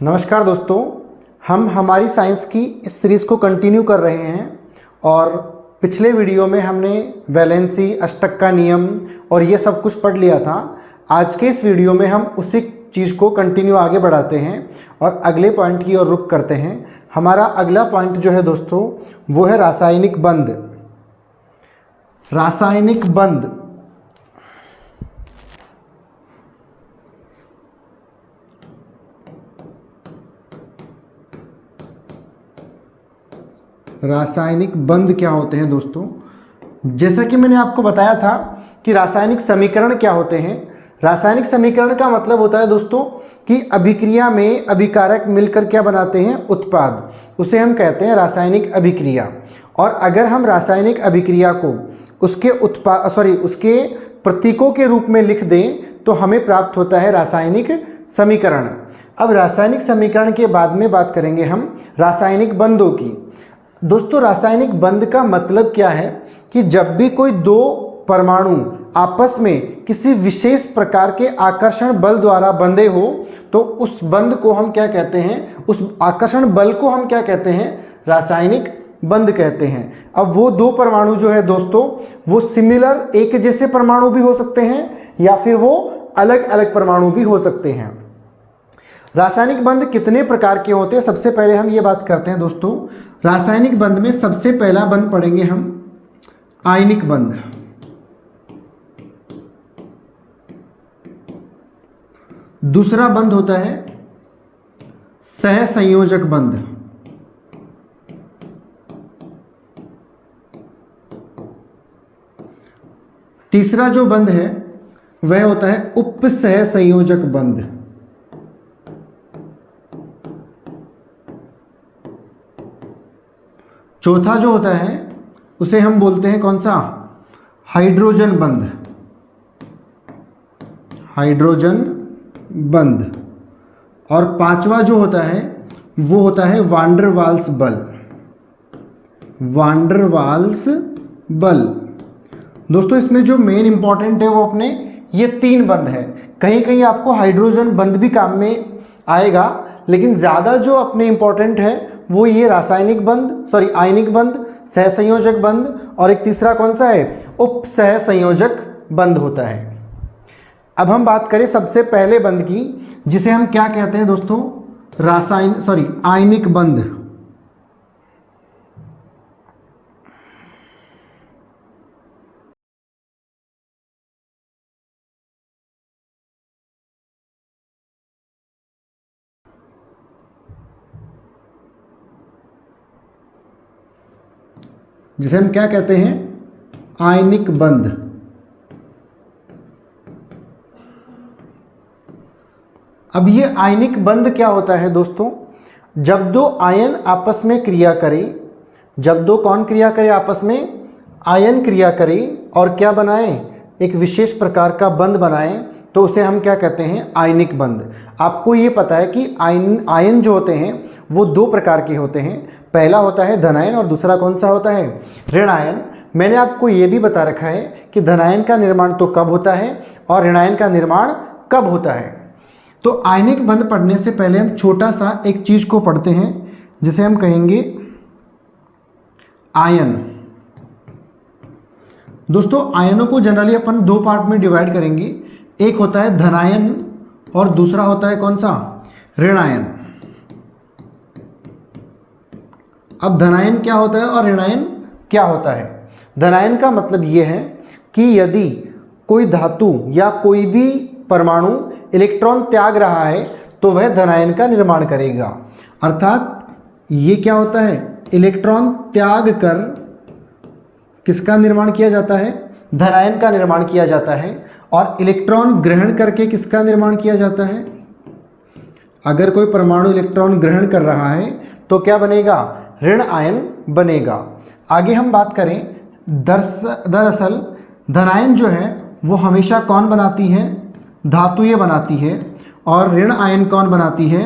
नमस्कार दोस्तों, हम हमारी साइंस की इस सीरीज़ को कंटिन्यू कर रहे हैं और पिछले वीडियो में हमने वैलेंसी, अष्टक का नियम और ये सब कुछ पढ़ लिया था। आज के इस वीडियो में हम उसी चीज़ को कंटिन्यू आगे बढ़ाते हैं और अगले पॉइंट की ओर रुख करते हैं। हमारा अगला पॉइंट जो है दोस्तों वो है रासायनिक बंध। रासायनिक बंध रासायनिक बंध क्या होते हैं दोस्तों? जैसा कि मैंने आपको बताया था कि रासायनिक समीकरण क्या होते हैं। रासायनिक समीकरण का मतलब होता है दोस्तों कि अभिक्रिया में अभिकारक मिलकर क्या बनाते हैं? उत्पाद। उसे हम कहते हैं रासायनिक अभिक्रिया। और अगर हम रासायनिक अभिक्रिया को उसके प्रतीकों के रूप में लिख दें तो हमें प्राप्त होता है रासायनिक समीकरण। अब रासायनिक समीकरण के बाद में बात करेंगे हम रासायनिक बंधों की। दोस्तों, रासायनिक बंध का मतलब क्या है कि जब भी कोई दो परमाणु आपस में किसी विशेष प्रकार के आकर्षण बल द्वारा बंधे हो तो उस बंध को हम क्या कहते हैं? उस आकर्षण बल को हम क्या कहते हैं? रासायनिक बंध कहते हैं। अब वो दो परमाणु जो है दोस्तों वो सिमिलर, एक जैसे परमाणु भी हो सकते हैं या फिर वो अलग अलग परमाणु भी हो सकते हैं। रासायनिक बंध कितने प्रकार के होते हैं? सबसे पहले हम ये बात करते हैं दोस्तों, रासायनिक बंध में सबसे पहला बंध पढ़ेंगे हम आयनिक बंध। दूसरा बंध होता है सहसंयोजक बंध। तीसरा जो बंध है वह होता है उपसहसंयोजक बंध। चौथा जो होता है उसे हम बोलते हैं कौन सा? हाइड्रोजन बंध। हाइड्रोजन बंध। और पांचवा जो होता है वो होता है वांडर वाल्स बल। वांडर वाल्स बल। दोस्तों, इसमें जो मेन इंपॉर्टेंट है वो अपने ये तीन बंध है। कहीं कहीं आपको हाइड्रोजन बंध भी काम में आएगा, लेकिन ज़्यादा जो अपने इंपॉर्टेंट है वो ये रासायनिक बंध, आयनिक बंध, सहसंयोजक बंध और एक तीसरा कौन सा है? उपसहसंयोजक बंध होता है। अब हम बात करें सबसे पहले बंध की, जिसे हम क्या कहते हैं दोस्तों? आयनिक बंध। जिसे हम क्या कहते हैं? आयनिक बंध। अब ये आयनिक बंध क्या होता है दोस्तों? जब दो आयन आपस में क्रिया करें, जब दो कौन क्रिया करे? आपस में आयन क्रिया करें और क्या बनाए? एक विशेष प्रकार का बंध बनाए तो उसे हम क्या कहते हैं? आयनिक बंध। आपको ये पता है कि आयन जो होते हैं वो दो प्रकार के होते हैं। पहला होता है धनायन और दूसरा कौन सा होता है? ऋणायन। मैंने आपको ये भी बता रखा है कि धनायन का निर्माण तो कब होता है और ऋणायन का निर्माण कब होता है। तो आयनिक बंध पढ़ने से पहले हम छोटा सा एक चीज को पढ़ते हैं जिसे हम कहेंगे आयन। दोस्तों, आयनों को जनरली अपन दो पार्ट में डिवाइड करेंगे। एक होता है धनायन और दूसरा होता है कौन सा? ऋणायन। अब धनायन क्या होता है और ऋणायन क्या होता है? धनायन का मतलब यह है कि यदि कोई धातु या कोई भी परमाणु इलेक्ट्रॉन त्याग रहा है तो वह धनायन का निर्माण करेगा। अर्थात ये क्या होता है? इलेक्ट्रॉन त्याग कर किसका निर्माण किया जाता है? धनायन का निर्माण किया जाता है। और इलेक्ट्रॉन ग्रहण करके किसका निर्माण किया जाता है? अगर कोई परमाणु इलेक्ट्रॉन ग्रहण कर रहा है तो क्या बनेगा? ऋण आयन बनेगा। आगे हम बात करें, दरअसल धनायन जो है वो हमेशा कौन बनाती है? धातुएं बनाती है। और ऋण आयन कौन बनाती है?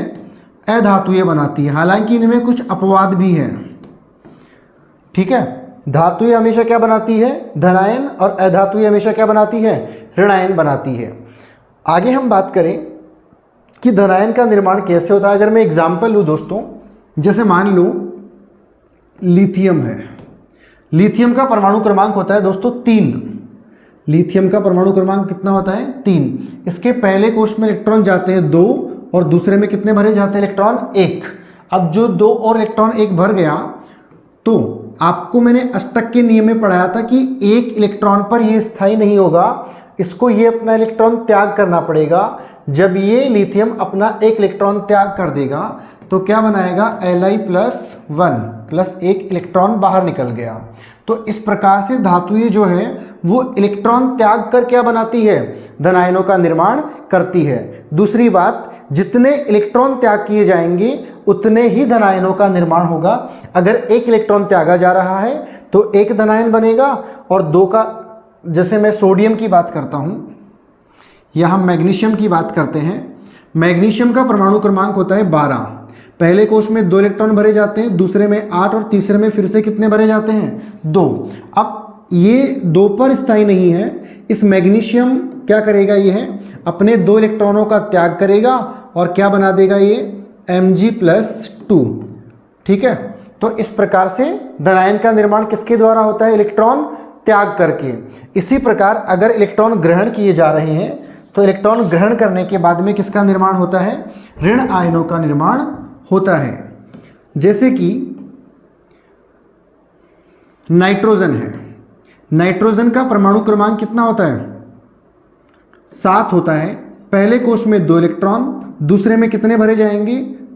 अधातुएं बनाती है। हालांकि इनमें कुछ अपवाद भी हैं। ठीक है, धातुएं हमेशा क्या बनाती है? धनायन। और अधातुएं हमेशा क्या बनाती है? ऋणायन बनाती है। आगे हम बात करें कि धनायन का निर्माण कैसे होता है। अगर मैं एग्जाम्पल लूँ दोस्तों, जैसे मान लो लिथियम है, लिथियम का परमाणु क्रमांक होता है दोस्तों 3। लिथियम का परमाणु क्रमांक कितना होता है 3। इसके पहले कोष में इलेक्ट्रॉन जाते हैं 2 और दूसरे में कितने भरे जाते हैं इलेक्ट्रॉन 1। अब जो 2 और इलेक्ट्रॉन 1 भर गया, तो आपको मैंने अष्टक के नियम में पढ़ाया था कि एक इलेक्ट्रॉन पर ये स्थायी नहीं होगा, इसको ये अपना इलेक्ट्रॉन त्याग करना पड़ेगा। जब ये लिथियम अपना एक इलेक्ट्रॉन त्याग कर देगा तो क्या बनाएगा Li+1 प्लस एक इलेक्ट्रॉन बाहर निकल गया। तो इस प्रकार से धातुएं जो है वो इलेक्ट्रॉन त्याग कर क्या बनाती है, धनायनों का निर्माण करती है। दूसरी बात, जितने इलेक्ट्रॉन त्याग किए जाएंगे उतने ही धनायनों का निर्माण होगा। अगर एक इलेक्ट्रॉन त्यागा जा रहा है तो एक धनायन बनेगा और 2 का, जैसे मैं सोडियम की बात करता हूँ या हम मैग्नीशियम की बात करते हैं। मैग्नीशियम का परमाणु क्रमांक होता है 12। पहले कोष में 2 इलेक्ट्रॉन भरे जाते हैं, दूसरे में 8 और तीसरे में फिर से कितने भरे जाते हैं 2। अब ये 2 पर स्थायी नहीं है, इस मैग्नीशियम क्या करेगा, ये है अपने 2 इलेक्ट्रॉनों का त्याग करेगा और क्या बना देगा ये Mg+2। ठीक है, तो इस प्रकार से धनायन का निर्माण किसके द्वारा होता है, इलेक्ट्रॉन त्याग करके। इसी प्रकार अगर इलेक्ट्रॉन ग्रहण किए जा रहे हैं तो इलेक्ट्रॉन ग्रहण करने के बाद में किसका निर्माण होता है, ऋण आयनों का निर्माण होता है। जैसे कि नाइट्रोजन है, नाइट्रोजन का परमाणु क्रमांक कितना होता है 7 होता है। पहले कोष में 2 इलेक्ट्रॉन, दूसरे में कितने भरे जाएंगे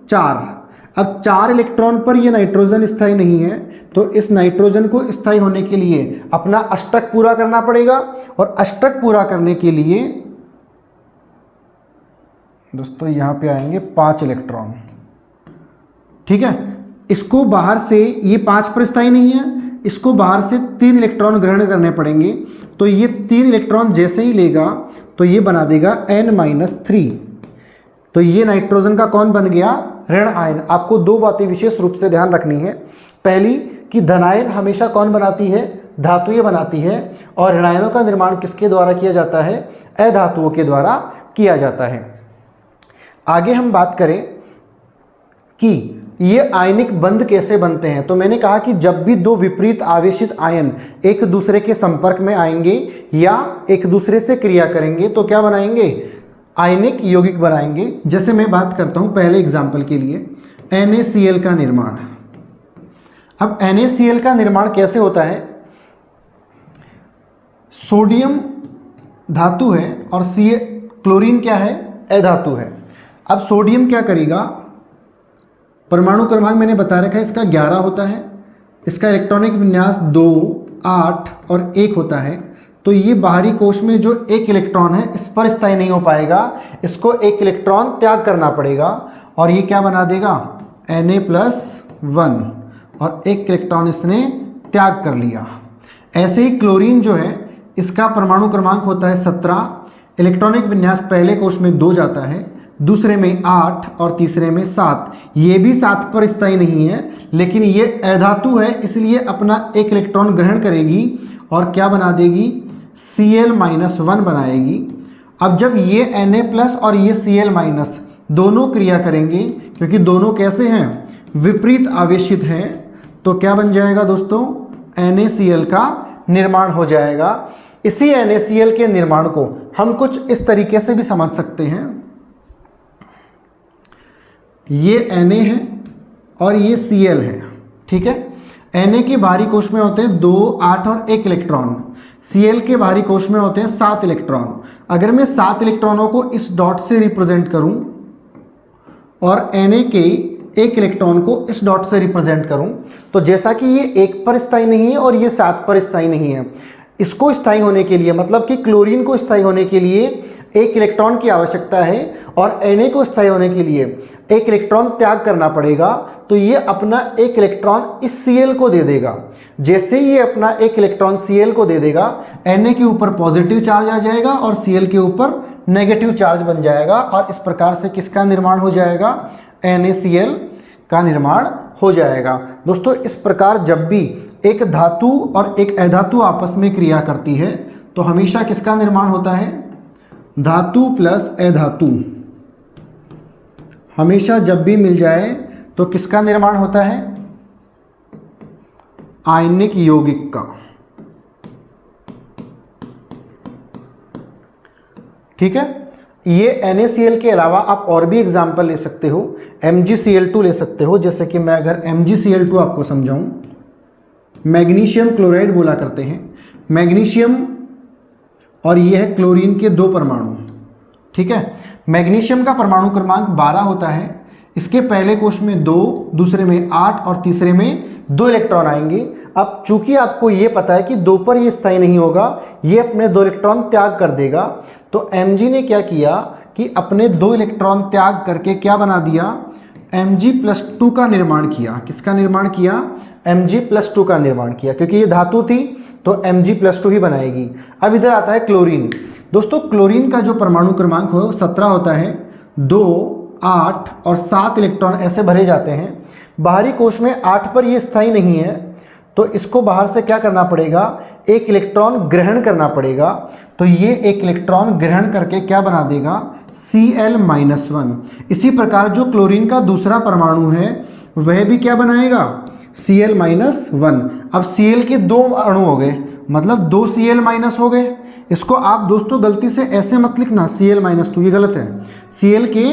4। अब 4 इलेक्ट्रॉन पर ये नाइट्रोजन स्थायी नहीं है, तो इस नाइट्रोजन को स्थायी होने के लिए अपना अष्टक पूरा करना पड़ेगा। और अष्टक पूरा करने के लिए दोस्तों यहाँ पे आएंगे 5 इलेक्ट्रॉन। ठीक है, इसको बाहर से, ये 5 पर स्थायी नहीं है, इसको बाहर से 3 इलेक्ट्रॉन ग्रहण करने पड़ेंगे। तो ये 3 इलेक्ट्रॉन जैसे ही लेगा तो ये बना देगा N-3। तो ये नाइट्रोजन का कौन बन गया, ऋण आयन। आपको 2 बातें विशेष रूप से ध्यान रखनी है। पहली कि धनायन हमेशा कौन बनाती है, धातुएं बनाती है, और ऋणायनों का निर्माण किसके द्वारा किया जाता है, अधातुओं के द्वारा किया जाता है। आगे हम बात करें कि ये आयनिक बंध कैसे बनते हैं। तो मैंने कहा कि जब भी 2 विपरीत आवेशित आयन एक दूसरे के संपर्क में आएंगे या एक दूसरे से क्रिया करेंगे तो क्या बनाएंगे, आयनिक यौगिक बनाएंगे। जैसे मैं बात करता हूं पहले एग्जाम्पल के लिए NaCl का निर्माण। अब NaCl का निर्माण कैसे होता है, सोडियम धातु है और क्लोरीन क्या है, अधातु है। अब सोडियम क्या करेगा, परमाणु क्रमांक मैंने बता रखा है इसका 11 होता है, इसका इलेक्ट्रॉनिक विन्यास 2, 8 और 1 होता है। तो ये बाहरी कोश में जो 1 इलेक्ट्रॉन है इस पर स्थायी नहीं हो पाएगा, इसको 1 इलेक्ट्रॉन त्याग करना पड़ेगा और ये क्या बना देगा Na+1 और 1 इलेक्ट्रॉन इसने त्याग कर लिया। ऐसे ही क्लोरीन जो है इसका परमाणु क्रमांक होता है 17, इलेक्ट्रॉनिक विन्यास पहले कोश में 2 जाता है, दूसरे में 8 और तीसरे में 7। ये भी 7 पर स्थायी नहीं है, लेकिन ये अधातु है इसलिए अपना 1 इलेक्ट्रॉन ग्रहण करेगी और क्या बना देगी Cl-1 बनाएगी। अब जब ये Na+ और ये Cl- दोनों क्रिया करेंगे, क्योंकि दोनों कैसे हैं, विपरीत आवेशित हैं, तो क्या बन जाएगा दोस्तों NaCl का निर्माण हो जाएगा। इसी NaCl के निर्माण को हम कुछ इस तरीके से भी समझ सकते हैं। ये Na है और ये Cl है। ठीक है, Na के बाहरी कोश में होते हैं 2, 8 और 1 इलेक्ट्रॉन, Cl के बाहरी कोश में होते हैं 7 इलेक्ट्रॉन। अगर मैं 7 इलेक्ट्रॉनों को इस डॉट से रिप्रेजेंट करूं और Na के 1 इलेक्ट्रॉन को इस डॉट से रिप्रेजेंट करूं, तो जैसा कि ये 1 पर स्थायी नहीं है और ये 7 पर स्थायी नहीं है, इसको स्थायी होने के लिए, मतलब कि क्लोरीन को स्थायी होने के लिए 1 इलेक्ट्रॉन की आवश्यकता है और Na को स्थायी होने के लिए 1 इलेक्ट्रॉन त्याग करना पड़ेगा। तो ये अपना 1 इलेक्ट्रॉन इस Cl को दे देगा। जैसे ही ये अपना 1 इलेक्ट्रॉन Cl को दे देगा, Na के ऊपर पॉजिटिव चार्ज आ जाएगा और Cl के ऊपर नेगेटिव चार्ज बन जाएगा और इस प्रकार से किसका निर्माण हो जाएगा, NaCl का निर्माण हो जाएगा। दोस्तों इस प्रकार जब भी एक धातु और एक अधातु आपस में क्रिया करती है तो हमेशा किसका निर्माण होता है, धातु प्लस अधातु हमेशा जब भी मिल जाए तो किसका निर्माण होता है? आयनिक यौगिक का। ठीक है, ये NaCl के अलावा आप और भी एग्जाम्पल ले सकते हो, MgCl2 ले सकते हो। जैसे कि मैं अगर MgCl2 आपको समझाऊं, मैग्नीशियम क्लोराइड बोला करते हैं, मैग्नीशियम और ये है क्लोरीन के दो परमाणु। ठीक है, मैग्नीशियम का परमाणु क्रमांक 12 होता है। इसके पहले कोश में 2, दूसरे में 8 और तीसरे में 2 इलेक्ट्रॉन आएंगे। अब चूंकि आपको ये पता है कि 2 पर ये स्थायी नहीं होगा, ये अपने 2 इलेक्ट्रॉन त्याग कर देगा, तो Mg ने क्या किया कि अपने 2 इलेक्ट्रॉन त्याग करके क्या बना दिया? Mg+2 का निर्माण किया। किसका निर्माण किया? Mg+2 का निर्माण किया, क्योंकि ये धातु थी तो Mg+2 ही बनाएगी। अब इधर आता है क्लोरीन। दोस्तों क्लोरीन का जो परमाणु क्रमांक हो 17 होता है। 2, 8 और 7 इलेक्ट्रॉन ऐसे भरे जाते हैं। बाहरी कोश में 8 पर ये स्थायी नहीं है, तो इसको बाहर से क्या करना पड़ेगा? एक इलेक्ट्रॉन ग्रहण करना पड़ेगा। तो ये एक इलेक्ट्रॉन ग्रहण करके क्या बना देगा? Cl-1। इसी प्रकार जो क्लोरीन का दूसरा परमाणु है वह भी क्या बनाएगा? Cl-1। अब Cl के 2 अणु हो गए, मतलब 2 Cl- हो गए। इसको आप दोस्तों गलती से ऐसे मत लिखना Cl-2, ये गलत है। Cl के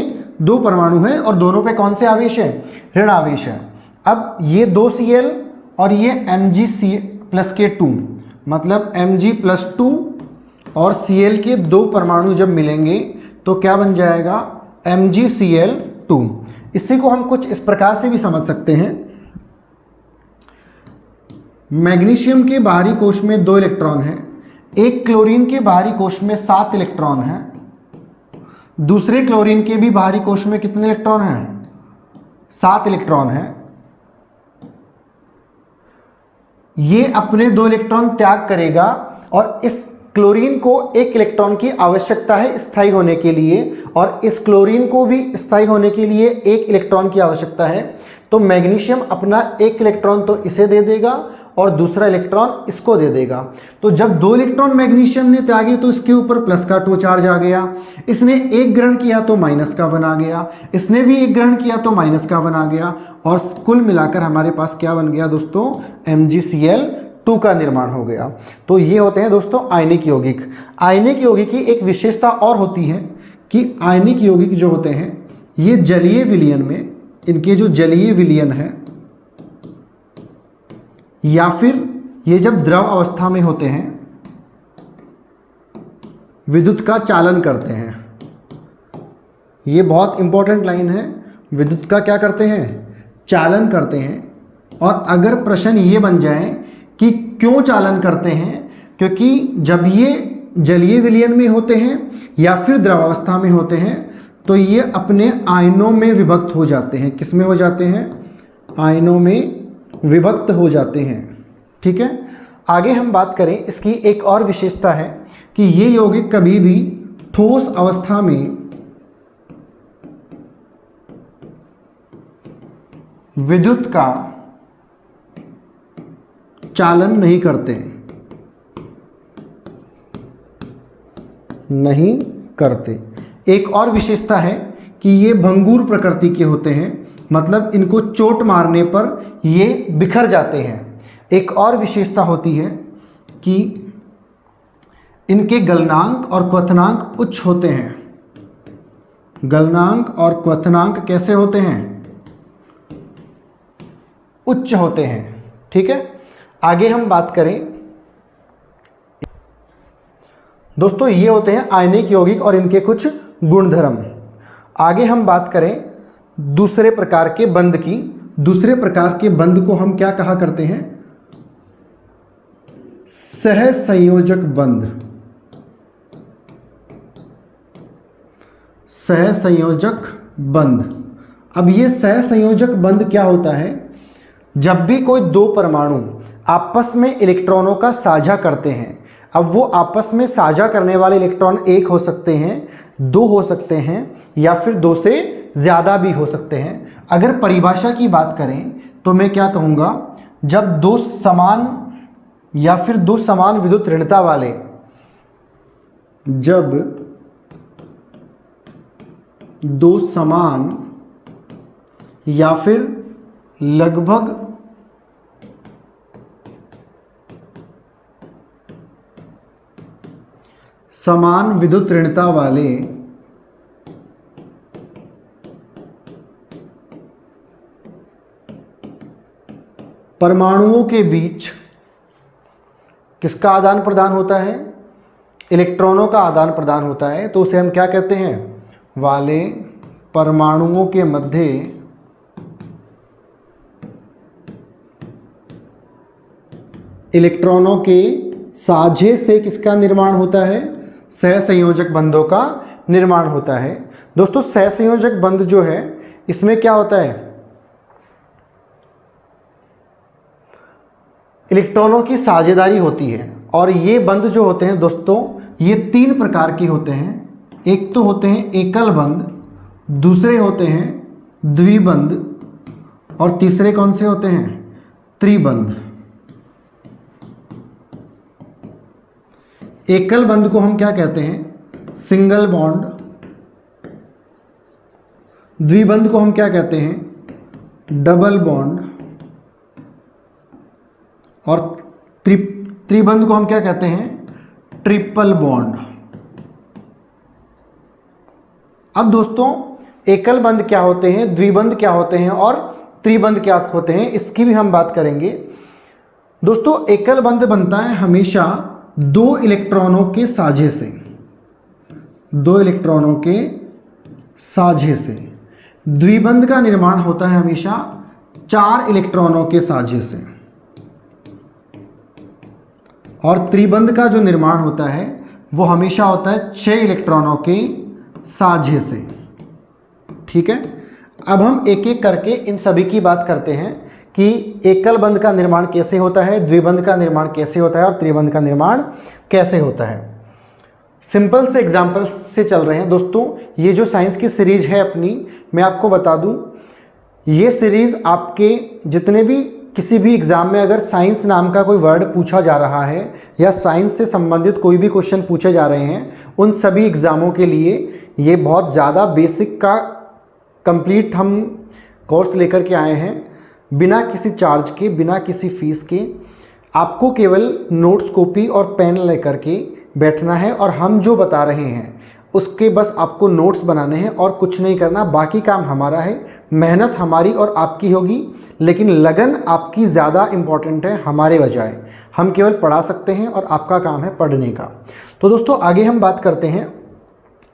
2 परमाणु है और दोनों पे कौन से आवेश है? ऋण आवेश है। अब ये 2 Cl और ये Mg+2, मतलब Mg+2 और Cl के 2 परमाणु जब मिलेंगे तो क्या बन जाएगा? MgCl2। इसी को हम कुछ इस प्रकार से भी समझ सकते हैं। मैग्नीशियम के बाहरी कोश में 2 इलेक्ट्रॉन हैं, एक क्लोरीन के बाहरी कोश में 7 इलेक्ट्रॉन हैं, दूसरे क्लोरीन के भी बाहरी कोश में कितने इलेक्ट्रॉन हैं? 7 इलेक्ट्रॉन हैं। ये अपने 2 इलेक्ट्रॉन त्याग करेगा और इस क्लोरीन को 1 इलेक्ट्रॉन की आवश्यकता है स्थायी होने के लिए, और इस क्लोरीन को भी स्थायी होने के लिए 1 इलेक्ट्रॉन की आवश्यकता है। तो मैग्नीशियम अपना 1 इलेक्ट्रॉन तो इसे दे देगा और दूसरा इलेक्ट्रॉन इसको दे देगा। तो जब 2 इलेक्ट्रॉन मैग्नीशियम ने त्यागे तो इसके ऊपर प्लस का 2 चार्ज आ गया। इसने 1 ग्रहण किया तो माइनस का 1 आ गया, इसने भी 1 ग्रहण किया तो माइनस का 1 आ गया, और कुल मिलाकर हमारे पास क्या बन गया दोस्तों? MgCl2 का निर्माण हो गया। तो ये होते हैं दोस्तों आयनिक यौगिक। आयनिक यौगिक की एक विशेषता और होती है कि आयनिक यौगिक जो होते हैं ये जलीय विलयन में, इनके जो जलीय विलयन है या फिर ये जब द्रव अवस्था में होते हैं विद्युत का चालन करते हैं। ये बहुत इंपॉर्टेंट लाइन है, विद्युत का क्या करते हैं? चालन करते हैं। और अगर प्रश्न ये बन जाए कि क्यों चालन करते हैं, क्योंकि जब ये जलीय विलयन में होते हैं या फिर द्रवावस्था में होते हैं तो ये अपने आयनों में विभक्त हो जाते हैं। किस में हो जाते हैं? आयनों में विभक्त हो जाते हैं। ठीक है, आगे हम बात करें, इसकी एक और विशेषता है कि ये यौगिक कभी भी ठोस अवस्था में विद्युत का चालन नहीं करते, नहीं करते। एक और विशेषता है कि ये भंगुर प्रकृति के होते हैं, मतलब इनको चोट मारने पर ये बिखर जाते हैं। एक और विशेषता होती है कि इनके गलनांक और क्वथनांक उच्च होते हैं। गलनांक और क्वथनांक कैसे होते हैं? उच्च होते हैं। ठीक है, आगे हम बात करें दोस्तों, ये होते हैं आयनिक यौगिक और इनके कुछ गुणधर्म। आगे हम बात करें दूसरे प्रकार के बंध की। दूसरे प्रकार के बंध को हम क्या कहा करते हैं? सहसंयोजक बंध। सहसंयोजक बंध। अब ये सहसंयोजक बंध क्या होता है? जब भी कोई 2 परमाणु आपस में इलेक्ट्रॉनों का साझा करते हैं, अब वो आपस में साझा करने वाले इलेक्ट्रॉन 1 हो सकते हैं, 2 हो सकते हैं, या फिर 2 से ज़्यादा भी हो सकते हैं। अगर परिभाषा की बात करें तो मैं क्या कहूँगा? जब 2 समान या फिर 2 समान विद्युत ऋणता वाले, जब 2 समान या फिर लगभग समान विद्युत ऋणता वाले परमाणुओं के बीच किसका आदान प्रदान होता है? इलेक्ट्रॉनों का आदान प्रदान होता है। तो उसे हम क्या कहते हैं? वाले परमाणुओं के मध्य इलेक्ट्रॉनों के साझे से किसका निर्माण होता है? सहसंयोजक बंधों का निर्माण होता है। दोस्तों सहसंयोजक बंध जो है इसमें क्या होता है? इलेक्ट्रॉनों की साझेदारी होती है। और ये बंध जो होते हैं दोस्तों ये 3 प्रकार के होते हैं। एक तो होते हैं एकल बंध, दूसरे होते हैं द्विबंध और तीसरे कौन से होते हैं? त्रिबंध। एकल बंध को हम क्या कहते हैं? Single bond. द्विबंध को हम क्या कहते हैं? Double bond. और त्रिबंध को हम क्या कहते हैं? Triple bond. अब दोस्तों एकल बंध क्या होते हैं, द्विबंध क्या होते हैं और त्रिबंध क्या होते हैं इसकी भी हम बात करेंगे। दोस्तों एकल बंध बनता है हमेशा 2 इलेक्ट्रॉनों के साझे से, 2 इलेक्ट्रॉनों के साझे से। द्विबंध का निर्माण होता है हमेशा 4 इलेक्ट्रॉनों के साझे से। और त्रिबंध का जो निर्माण होता है वो हमेशा होता है 6 इलेक्ट्रॉनों के साझे से। ठीक है, अब हम एक एक करके इन सभी की बात करते हैं कि एकल बंध का निर्माण कैसे होता है, द्विबंध का निर्माण कैसे होता है और त्रिबंध का निर्माण कैसे होता है। सिंपल से एग्जाम्पल से चल रहे हैं दोस्तों। ये जो साइंस की सीरीज है अपनी, मैं आपको बता दूं, ये सीरीज आपके जितने भी किसी भी एग्ज़ाम में अगर साइंस नाम का कोई वर्ड पूछा जा रहा है या साइंस से संबंधित कोई भी क्वेश्चन पूछे जा रहे हैं, उन सभी एग्ज़ामों के लिए ये बहुत ज़्यादा बेसिक का कंप्लीट हम कोर्स लेकर के आए हैं, बिना किसी चार्ज के, बिना किसी फीस के। आपको केवल नोट्स, कॉपी और पेन लेकर के बैठना है और हम जो बता रहे हैं उसके बस आपको नोट्स बनाने हैं और कुछ नहीं करना। बाकी काम हमारा है, मेहनत हमारी और आपकी होगी, लेकिन लगन आपकी ज़्यादा इम्पॉर्टेंट है हमारे बजाय। हम केवल पढ़ा सकते हैं और आपका काम है पढ़ने का। तो दोस्तों आगे हम बात करते हैं।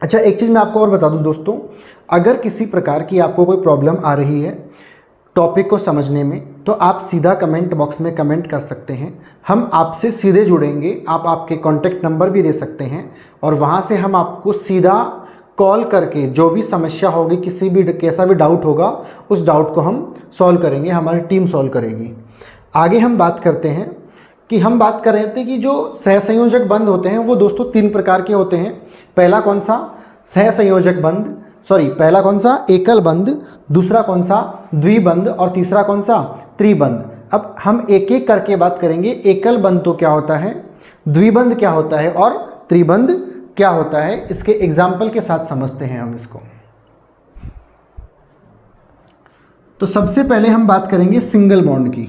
अच्छा, एक चीज़ मैं आपको और बता दूं दोस्तों, अगर किसी प्रकार की आपको कोई प्रॉब्लम आ रही है टॉपिक को समझने में, तो आप सीधा कमेंट बॉक्स में कमेंट कर सकते हैं। हम आपसे सीधे जुड़ेंगे। आप आपके कॉन्टैक्ट नंबर भी दे सकते हैं और वहाँ से हम आपको सीधा कॉल करके जो भी समस्या होगी, किसी भी कैसा भी डाउट होगा, उस डाउट को हम सॉल्व करेंगे, हमारी टीम सॉल्व करेगी। आगे हम बात करते हैं कि हम बात कर रहे थे कि जो सहसंयोजक बंध होते हैं वो दोस्तों 3 प्रकार के होते हैं। पहला कौन सा? सहसंयोजक बंध, पहला कौन सा? एकल बंध, दूसरा कौन सा? द्विबंध और तीसरा कौन सा? त्रिबंध। अब हम एक एक करके बात करेंगे। एकल बंध तो क्या होता है, द्विबंध क्या होता है और त्रिबंध क्या होता है, इसके एग्जाम्पल के साथ समझते हैं हम इसको। तो सबसे पहले हम बात करेंगे सिंगल बॉन्ड की।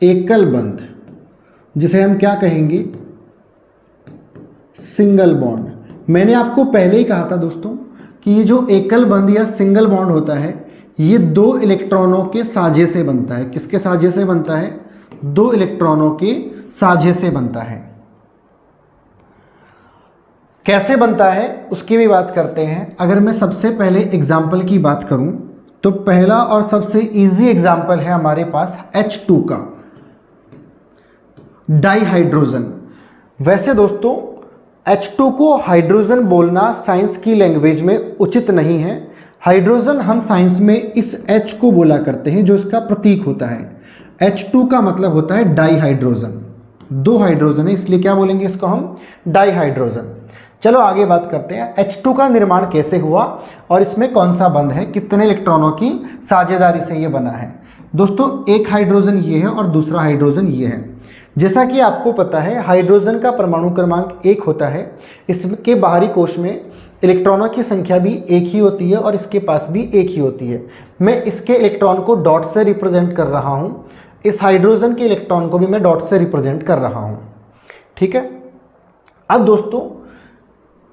एकल बंध जिसे हम क्या कहेंगे? Single bond. मैंने आपको पहले ही कहा था दोस्तों कि ये जो एकल बंध या सिंगल बॉन्ड होता है ये 2 इलेक्ट्रॉनों के साझे से बनता है। किसके साझे से बनता है? 2 इलेक्ट्रॉनों के साझे से बनता है। कैसे बनता है उसकी भी बात करते हैं। अगर मैं सबसे पहले एग्जाम्पल की बात करूं तो पहला और सबसे इजी एग्जाम्पल है हमारे पास H2 का, डाइहाइड्रोजन। वैसे दोस्तों H2 को हाइड्रोजन बोलना साइंस की लैंग्वेज में उचित नहीं है। हाइड्रोजन हम साइंस में इस H को बोला करते हैं जो इसका प्रतीक होता है। H2 का मतलब होता है डाइहाइड्रोजन। 2 हाइड्रोजन है इसलिए क्या बोलेंगे इसको हम? डाइहाइड्रोजन। चलो आगे बात करते हैं H2 का निर्माण कैसे हुआ और इसमें कौन सा बंध है, कितने इलेक्ट्रॉनों की साझेदारी से ये बना है। दोस्तों एक हाइड्रोजन ये है और दूसरा हाइड्रोजन ये है। जैसा कि आपको पता है हाइड्रोजन का परमाणु क्रमांक 1 होता है, इसके बाहरी कोश में इलेक्ट्रॉनों की संख्या भी एक ही होती है और इसके पास भी एक ही होती है। मैं इसके इलेक्ट्रॉन को डॉट से रिप्रेजेंट कर रहा हूँ, इस हाइड्रोजन के इलेक्ट्रॉन को भी मैं डॉट से रिप्रेजेंट कर रहा हूँ। ठीक है। अब दोस्तों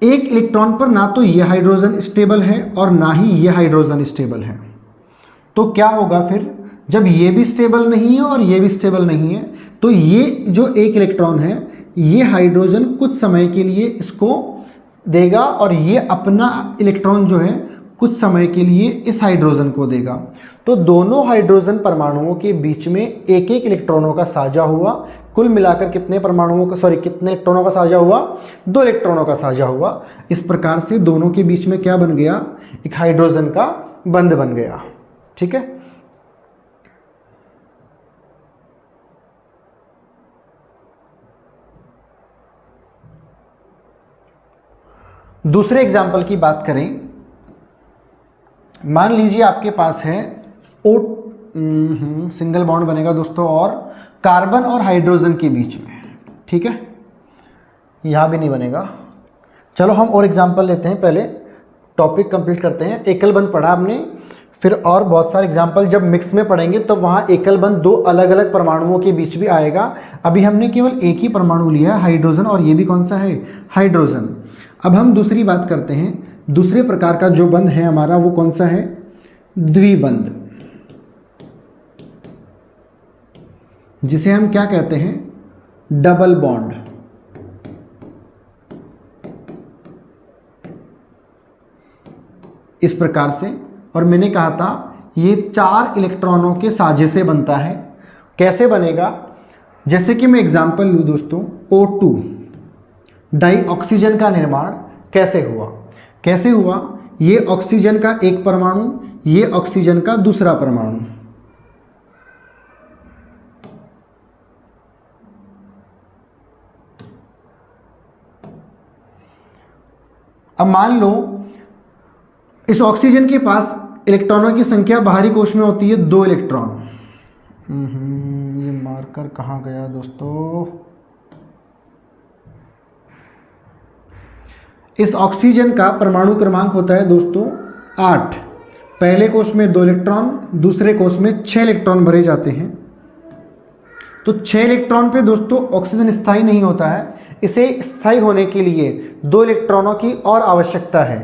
एक इलेक्ट्रॉन पर ना तो ये हाइड्रोजन स्टेबल है और ना ही ये हाइड्रोजन स्टेबल है, तो क्या होगा फिर जब ये भी स्टेबल नहीं है और ये भी स्टेबल नहीं है, तो ये जो एक इलेक्ट्रॉन है ये हाइड्रोजन कुछ समय के लिए इसको देगा और ये अपना इलेक्ट्रॉन जो है कुछ समय के लिए इस हाइड्रोजन को देगा। तो दोनों हाइड्रोजन परमाणुओं के बीच में एक एक इलेक्ट्रॉनों का साझा हुआ। कुल मिलाकर कितने परमाणुओं का कितने इलेक्ट्रॉनों का साझा हुआ? 2 इलेक्ट्रॉनों का साझा हुआ। इस प्रकार से दोनों के बीच में क्या बन गया? एक हाइड्रोजन का बंध बन गया। ठीक है। दूसरे एग्जाम्पल की बात करें, मान लीजिए आपके पास है सिंगल बॉन्ड बनेगा दोस्तों और कार्बन और हाइड्रोजन के बीच में। ठीक है, यहां भी नहीं बनेगा। चलो हम और एग्जाम्पल लेते हैं, पहले टॉपिक कंप्लीट करते हैं। एकल बंध पढ़ा आपने, फिर और बहुत सारे एग्जाम्पल जब मिक्स में पढ़ेंगे तो वहाँ एकल बंध 2 अलग अलग परमाणुओं के बीच भी आएगा। अभी हमने केवल एक ही परमाणु लिया है, हाइड्रोजन, और ये भी कौन सा है? हाइड्रोजन। अब हम दूसरी बात करते हैं। दूसरे प्रकार का जो बंध है हमारा वो कौन सा है? द्विबंध, जिसे हम क्या कहते हैं? Double bond. इस प्रकार से, और मैंने कहा था ये 4 इलेक्ट्रॉनों के साझे से बनता है। कैसे बनेगा? जैसे कि मैं एग्जांपल लूँ दोस्तों, O2 डाइऑक्सीजन का निर्माण कैसे हुआ? कैसे हुआ? ये ऑक्सीजन का एक परमाणु, ये ऑक्सीजन का दूसरा परमाणु, अब मान लो इस ऑक्सीजन के पास इलेक्ट्रॉनों की संख्या बाहरी कोश में होती है 2 इलेक्ट्रॉन। ये मार्कर कहाँ गया दोस्तों? इस ऑक्सीजन का परमाणु क्रमांक होता है दोस्तों 8। पहले कोश में 2 इलेक्ट्रॉन, दूसरे कोश में 6 इलेक्ट्रॉन भरे जाते हैं। तो 6 इलेक्ट्रॉन पे दोस्तों ऑक्सीजन स्थायी नहीं होता है, इसे स्थायी होने के लिए 2 इलेक्ट्रॉनों की और आवश्यकता है।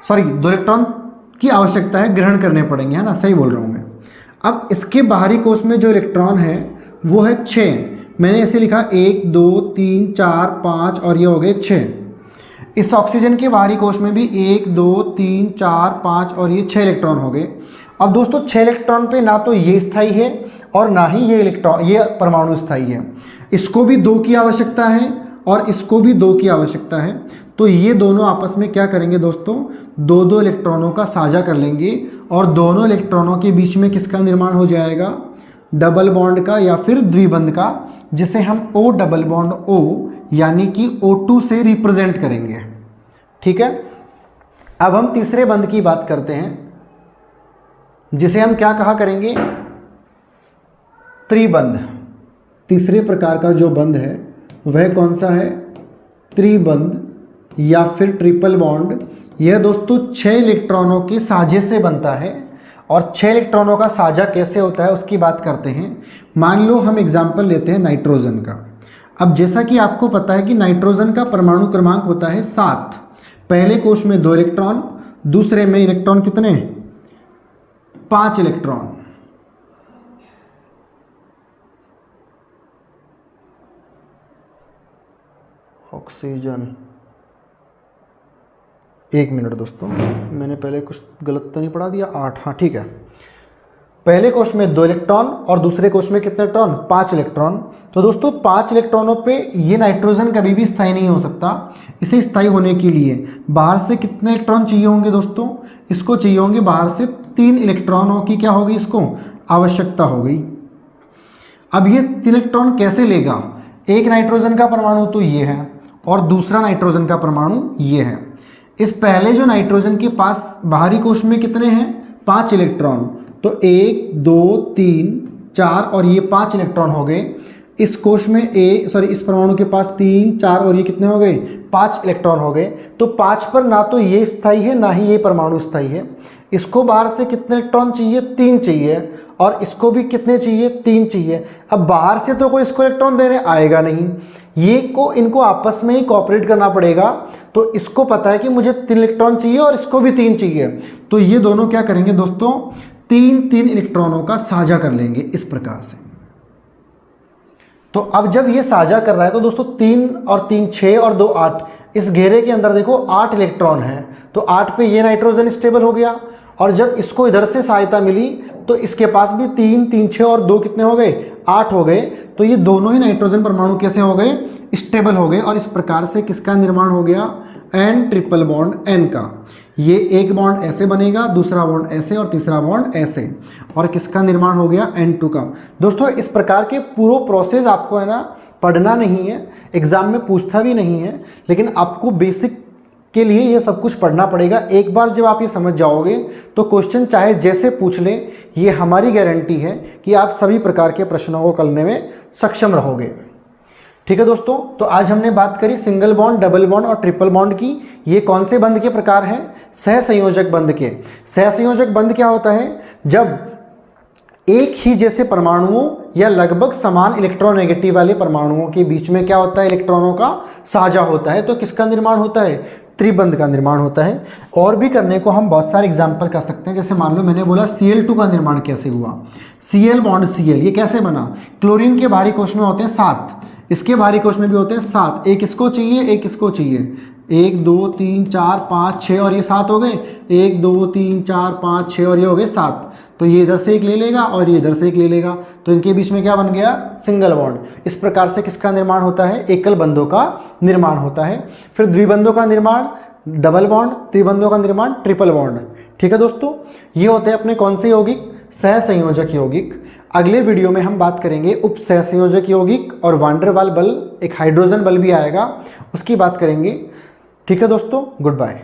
2 इलेक्ट्रॉन की आवश्यकता है, ग्रहण करने पड़ेंगे, है ना? सही बोल रहा हूँ मैं। अब इसके बाहरी कोश में जो इलेक्ट्रॉन है वो है 6। मैंने ऐसे लिखा 1 2 3 4 5 और ये हो गए 6। इस ऑक्सीजन के बाहरी कोश में भी 1 2 3 4 5 और ये 6 इलेक्ट्रॉन हो गए। अब दोस्तों 6 इलेक्ट्रॉन पे ना तो ये स्थायी है और ना ही ये परमाणु स्थायी है। इसको भी 2 की आवश्यकता है और इसको भी 2 की आवश्यकता है। तो ये दोनों आपस में क्या करेंगे दोस्तों? 2-2 इलेक्ट्रॉनों का साझा कर लेंगे और दोनों इलेक्ट्रॉनों के बीच में किसका निर्माण हो जाएगा? डबल बॉन्ड का या फिर द्विबंध का, जिसे हम O डबल बॉन्ड O यानी कि O2 से रिप्रेजेंट करेंगे। ठीक है। अब हम तीसरे बंध की बात करते हैं, जिसे हम क्या कहा करेंगे? त्रिबंध। तीसरे प्रकार का जो बंध है वह कौन सा है? त्रिबंध या फिर ट्रिपल बॉन्ड। यह दोस्तों 6 इलेक्ट्रॉनों के साझे से बनता है। और 6 इलेक्ट्रॉनों का साझा कैसे होता है उसकी बात करते हैं। मान लो हम एग्जाम्पल लेते हैं नाइट्रोजन का। अब जैसा कि आपको पता है कि नाइट्रोजन का परमाणु क्रमांक होता है 7। पहले कोश में 2 इलेक्ट्रॉन, दूसरे में इलेक्ट्रॉन कितने? 5 इलेक्ट्रॉन। ऑक्सीजन, 1 मिनट दोस्तों, मैंने पहले कुछ गलत तो नहीं पढ़ा दिया? 8, हाँ ठीक है। पहले कोश में 2 इलेक्ट्रॉन और दूसरे कोश में कितने इलेक्ट्रॉन? 5 इलेक्ट्रॉन। तो दोस्तों 5 इलेक्ट्रॉनों पे ये नाइट्रोजन कभी भी स्थायी नहीं हो सकता। इसे स्थायी होने के लिए बाहर से कितने इलेक्ट्रॉन चाहिए होंगे दोस्तों? इसको चाहिए होंगे बाहर से 3 इलेक्ट्रॉनों की क्या होगी? इसको आवश्यकता हो गई। अब ये 3 इलेक्ट्रॉन कैसे लेगा? एक नाइट्रोजन का परमाणु तो ये है और दूसरा नाइट्रोजन का परमाणु ये है। इस पहले जो नाइट्रोजन के पास बाहरी कोश में कितने हैं? 5 इलेक्ट्रॉन। तो 1 2 3 4 और ये 5 इलेक्ट्रॉन हो गए। इस कोश में इस परमाणु के पास 3 4 और ये कितने हो गए, 5 इलेक्ट्रॉन हो गए। तो 5 पर ना तो ये स्थायी है ना ही ये परमाणु स्थायी है। इसको बाहर से कितने इलेक्ट्रॉन चाहिए, 3 चाहिए, और इसको भी कितने चाहिए, 3 चाहिए। अब बाहर से तो कोई इसको इलेक्ट्रॉन देने आएगा नहीं, इनको आपस में ही कोऑपरेट करना पड़ेगा। तो इसको पता है कि मुझे 3 इलेक्ट्रॉन चाहिए और इसको भी 3 चाहिए, तो ये दोनों क्या करेंगे दोस्तों, 3 इलेक्ट्रॉनों का साझा कर लेंगे इस प्रकार से। तो अब जब ये साझा कर रहा है तो दोस्तों 3 और 3 6 और 2 8, इस घेरे के अंदर देखो 8 इलेक्ट्रॉन है, तो 8 पे ये नाइट्रोजन स्टेबल हो गया। और जब इसको इधर से सहायता मिली तो इसके पास भी 3 3 6 और 2 कितने हो गए, 8 हो गए। तो ये दोनों ही नाइट्रोजन परमाणु कैसे हो गए, स्टेबल हो गए। और इस प्रकार से किसका निर्माण हो गया, N ट्रिपल बॉन्ड N का। ये एक बॉन्ड ऐसे बनेगा, दूसरा बॉन्ड ऐसे और तीसरा बॉन्ड ऐसे, और किसका निर्माण हो गया, N2 का। दोस्तों इस प्रकार के पूरा प्रोसेस आपको है ना पढ़ना नहीं है, एग्जाम में पूछता भी नहीं है, लेकिन आपको बेसिक के लिए ये सब कुछ पढ़ना पड़ेगा। एक बार जब आप ये समझ जाओगे तो क्वेश्चन चाहे जैसे पूछ ले, ये हमारी गारंटी है कि आप सभी प्रकार के प्रश्नों को करने में सक्षम रहोगे। ठीक है दोस्तों, तो आज हमने बात करी सिंगल बॉन्ड, डबल बॉन्ड और ट्रिपल बॉन्ड की। ये कौन से बंध के प्रकार हैं, सहसंयोजक बंध के। सहसंयोजक बंध क्या होता है, जब एक ही जैसे परमाणुओं या लगभग समान इलेक्ट्रोनेगेटिव वाले परमाणुओं के बीच में क्या होता है, इलेक्ट्रॉनों का साझा होता है। तो किसका निर्माण होता है, त्रिबंध का निर्माण होता है। और भी करने को हम बहुत सारे एग्जाम्पल कर सकते हैं, जैसे मान लो मैंने बोला Cl2 का निर्माण कैसे हुआ, Cl बॉन्ड Cl, ये कैसे बना। क्लोरीन के भारी कोश में होते हैं 7, इसके भारी कोश में भी होते हैं 7, एक इसको चाहिए एक इसको चाहिए, 1 2 3 4 5 6 और ये 7 हो गए, 1 2 3 4 5 6 और ये हो गए 7। तो ये इधर से एक ले लेगा और ये इधर से एक ले लेगा, तो इनके बीच में क्या बन गया, सिंगल बॉन्ड। इस प्रकार से किसका निर्माण होता है, एकल बंधों का निर्माण होता है। फिर द्विबंधों का निर्माण डबल बॉन्ड, त्रिबंधों का निर्माण ट्रिपल बॉन्ड। ठीक है दोस्तों, ये होते हैं अपने कौन से यौगिक, सहसंयोजक यौगिक। अगले वीडियो में हम बात करेंगे उप सहसंयोजक यौगिक और वान डेर वाल बल, एक हाइड्रोजन बल भी आएगा, उसकी बात करेंगे। ठीक है दोस्तों, गुड बाय।